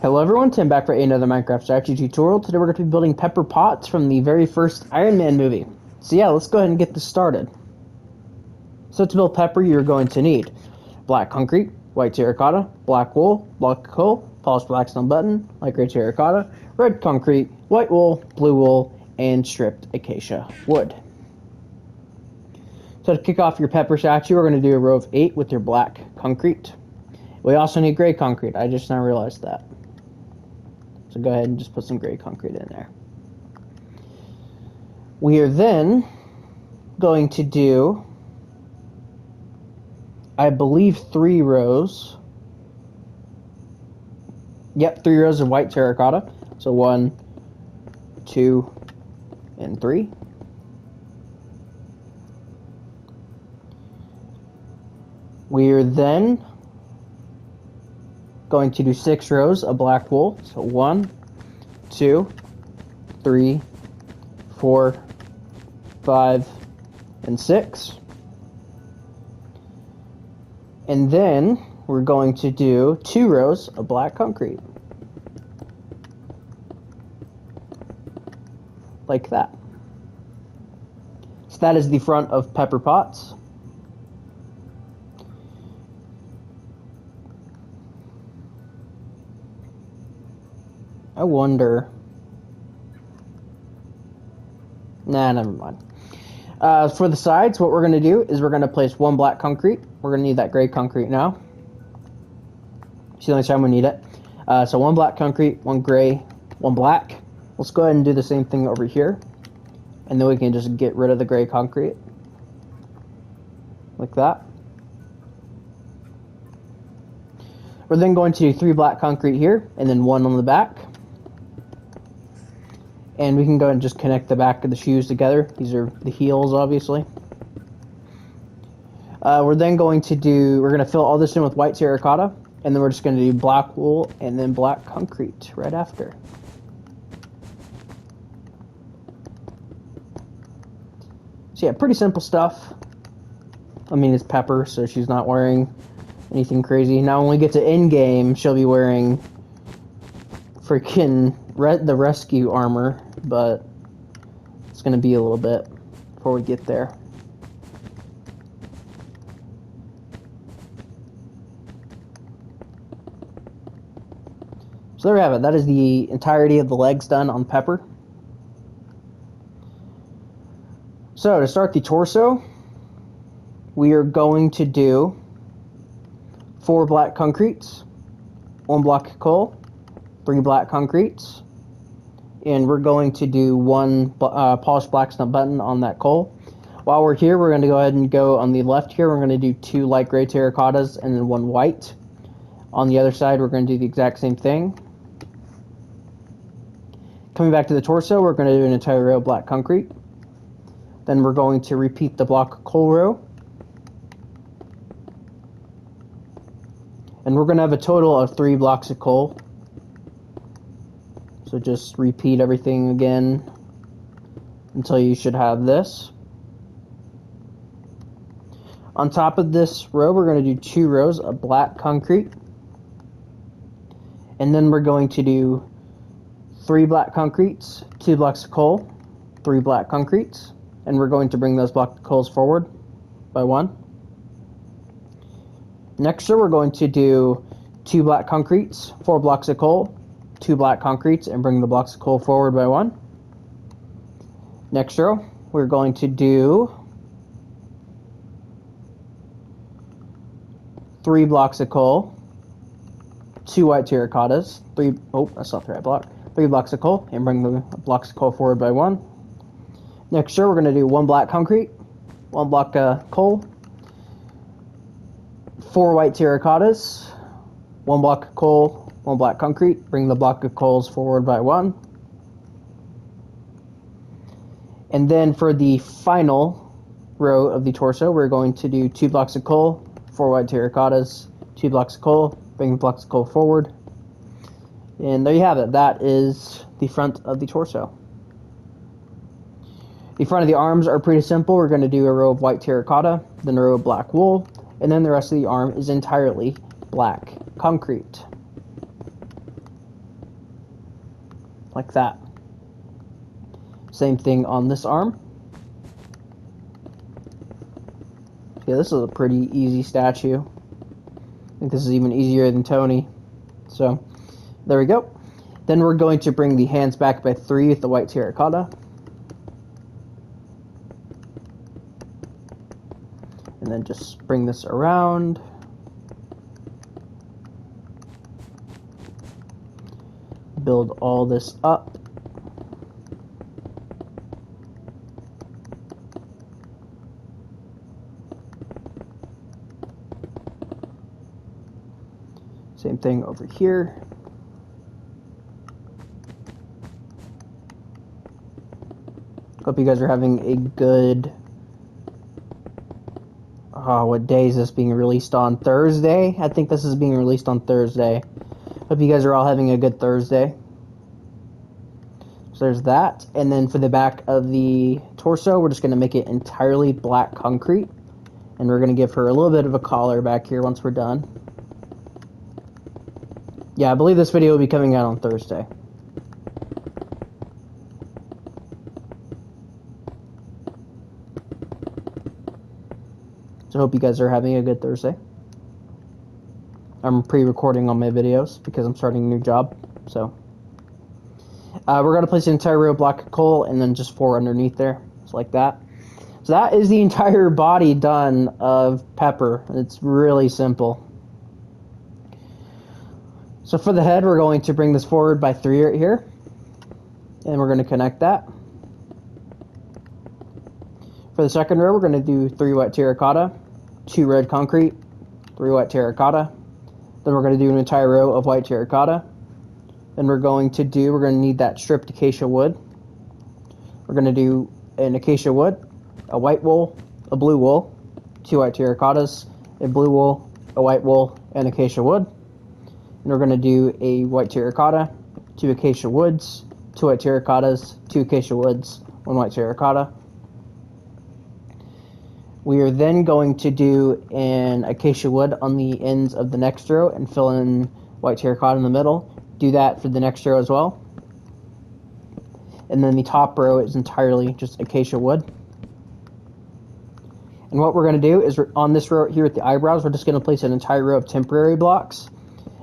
Hello everyone, Tim back for another Minecraft strategy tutorial. Today we're going to be building Pepper Potts from the very first Iron Man movie. So yeah, let's go ahead and get this started. So to build Pepper, you're going to need black concrete, white terracotta, black wool, block of coal, polished black stone button, light gray terracotta, red concrete, white wool, blue wool, and stripped acacia wood. So to kick off your Pepper statue, we're going to do a row of 8 with your black concrete. We also need gray concrete. I just now realized that. So go ahead and just put some gray concrete in there. We are then going to do, I believe, 3 rows. Yep, 3 rows of white terracotta. So 1, 2, and 3. We are then going to do 6 rows of black wool. So 1, 2, 3, 4, 5, and 6. And then we're going to do 2 rows of black concrete. Like that. So that is the front of Pepper Potts. I wonder. Nah, never mind. For the sides, what we're going to do is we're going to place 1 black concrete. We're going to need that gray concrete now. It's the only time we need it. So 1 black concrete, 1 gray, 1 black. Let's go ahead and do the same thing over here. And then we can just get rid of the gray concrete. Like that. We're then going to do 3 black concrete here, and then 1 on the back. And we can go and just connect the back of the shoes together. These are the heels, obviously. We're then going to fill all this in with white terracotta. And then we're just going to do black wool and then black concrete right after. So yeah, pretty simple stuff. I mean, it's Pepper, so she's not wearing anything crazy. Now when we get to in-game, she'll be wearing freaking the rescue armor, but it's going to be a little bit before we get there. So there we have it. That is the entirety of the legs done on Pepper. So to start the torso, we are going to do 4 black concretes, 1 block of coal, 3 black concretes, and we're going to do 1 polished black stone button on that coal. While we're here, we're going to go ahead and go on the left here. We're going to do 2 light gray terracottas and then 1 white. On the other side, we're going to do the exact same thing. Coming back to the torso, we're going to do an entire row of black concrete. Then we're going to repeat the block of coal row. And we're going to have a total of 3 blocks of coal. So just repeat everything again until you should have this. On top of this row, we're going to do 2 rows of black concrete. And then we're going to do 3 black concretes, 2 blocks of coal, 3 black concretes. And we're going to bring those block of coals forward by 1. Next, we're going to do 2 black concretes, 4 blocks of coal, 2 black concretes, and bring the blocks of coal forward by 1. Next row, we're going to do 3 blocks of coal, 2 white terracottas, 3 blocks of coal, and bring the blocks of coal forward by 1. Next row, we're going to do 1 black concrete, 1 block of coal, 4 white terracottas, 1 block of coal, 1 black concrete. Bring the block of coals forward by 1. And then for the final row of the torso, we're going to do 2 blocks of coal, 4 white terracottas, 2 blocks of coal. Bring the blocks of coal forward. And there you have it. That is the front of the torso. The front of the arms are pretty simple. We're going to do a row of white terracotta, then a row of black wool, and then the rest of the arm is entirely black concrete. like that. Same thing on this arm. Yeah, this is a pretty easy statue. I think this is even easier than Tony. So, there we go. Then we're going to bring the hands back by 3 with the white terracotta. And then just bring this around. Build all this up. Same thing over here. Hope you guys are having a good... Oh, what day is this being released on? Thursday? I think this is being released on Thursday. Hope you guys are all having a good Thursday. So there's that. And then for the back of the torso, we're just going to make it entirely black concrete. And we're going to give her a little bit of a collar back here once we're done. Yeah, I believe this video will be coming out on Thursday. So I hope you guys are having a good Thursday. I'm pre-recording all my videos because I'm starting a new job. So we're going to place an entire row of black coal and then just 4 underneath there. Just like that. So that is the entire body done of Pepper. It's really simple. So for the head, we're going to bring this forward by 3 right here. And we're going to connect that. For the second row, we're going to do 3 white terracotta, 2 red concrete, 3 white terracotta. Then we're going to do an entire row of white terracotta. Then we're going to need that stripped acacia wood. We're going to do an acacia wood, a white wool, a blue wool, 2 white terracottas, a blue wool, a white wool, and acacia wood. And we're going to do a white terracotta, 2 acacia woods, 2 white terracottas, 2 acacia woods, 1 white terracotta. We are then going to do an acacia wood on the ends of the next row and fill in white terracotta in the middle. Do that for the next row as well. And then the top row is entirely just acacia wood. And what we're going to do is on this row here at the eyebrows, we're just going to place an entire row of temporary blocks.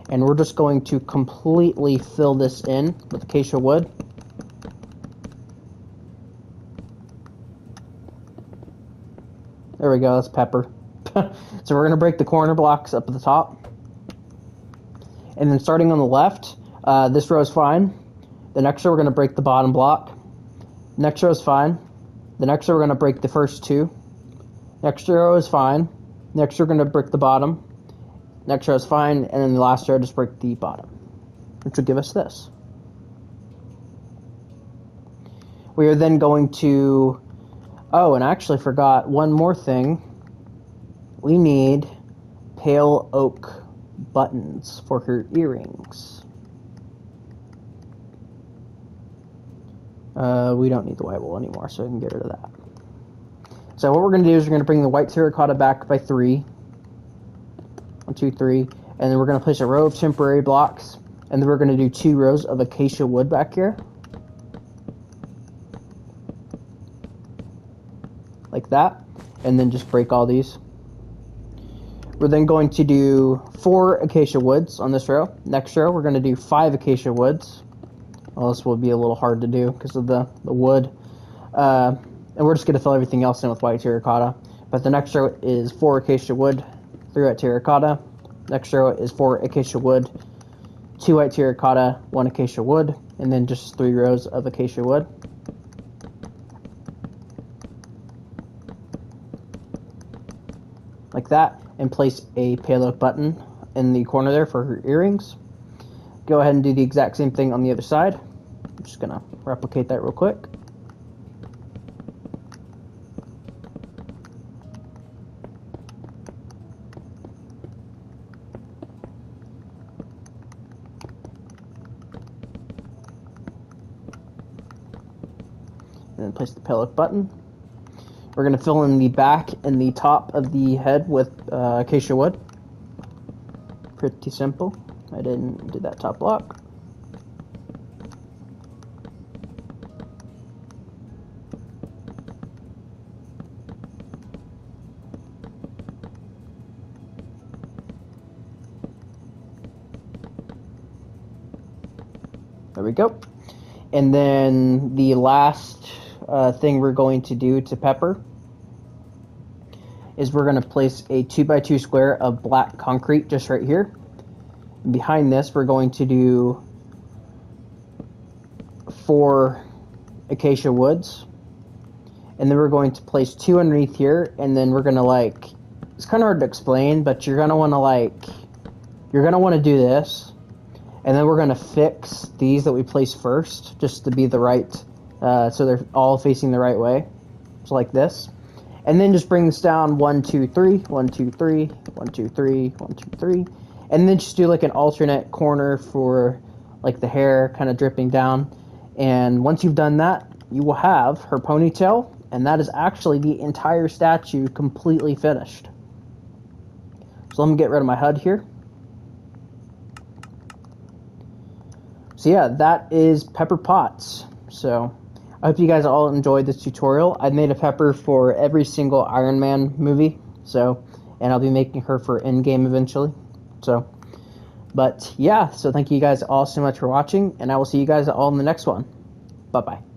And we're just going to completely fill this in with acacia wood. There we go, that's Pepper. So we're going to break the corner blocks up at the top. And then starting on the left, this row is fine. The next row we're going to break the bottom block. Next row is fine. The next row we're going to break the first 2. Next row is fine. Next row we're going to break the bottom. Next row is fine, and then the last row, just break the bottom, which will give us this. We are then going to... Oh, and I actually forgot one more thing. We need pale oak buttons for her earrings. We don't need the white wool anymore, so we can get rid of that. So what we're going to do is we're going to bring the white terracotta back by 3. 1, 2, 3, and then we're going to place a row of temporary blocks, and then we're going to do 2 rows of acacia wood back here, like that, and then just break all these. We're then going to do 4 acacia woods on this row. Next row, we're going to do 5 acacia woods. Well, this will be a little hard to do because of the wood, and we're just going to fill everything else in with white terracotta. But the next row is 4 acacia wood, 3 white terracotta. Next row is 4 acacia wood, 2 white terracotta, 1 acacia wood, and then just 3 rows of acacia wood. Like that, and place a pale oak button in the corner there for her earrings. Go ahead and do the exact same thing on the other side. I'm just going to replicate that real quick. And then place the pale oak button. We're going to fill in the back and the top of the head with acacia wood. Pretty simple. I didn't do that top block. There we go. And then the last thing we're going to do to Pepper is we're going to place a 2x2 square of black concrete just right here. And behind this, we're going to do 4 acacia woods. And then we're going to place 2 underneath here, and then we're going to, like, it's kind of hard to explain, but you're going to want to, like, you're going to want to do this. And then we're going to fix these that we placed first, just to be the right, so they're all facing the right way. So like this. And then just bring this down 1, 2, 3, 1, 2, 3, 1, 2, 3, 1, 2, 3. And then just do like an alternate corner for like the hair kind of dripping down. And once you've done that, you will have her ponytail. And that is actually the entire statue completely finished. So let me get rid of my HUD here. So yeah, that is Pepper Potts. So I hope you guys all enjoyed this tutorial. I made a Pepper for every single Iron Man movie. So, and I'll be making her for Endgame eventually. So, but yeah, so thank you guys all so much for watching, and I will see you guys all in the next one. Bye-bye.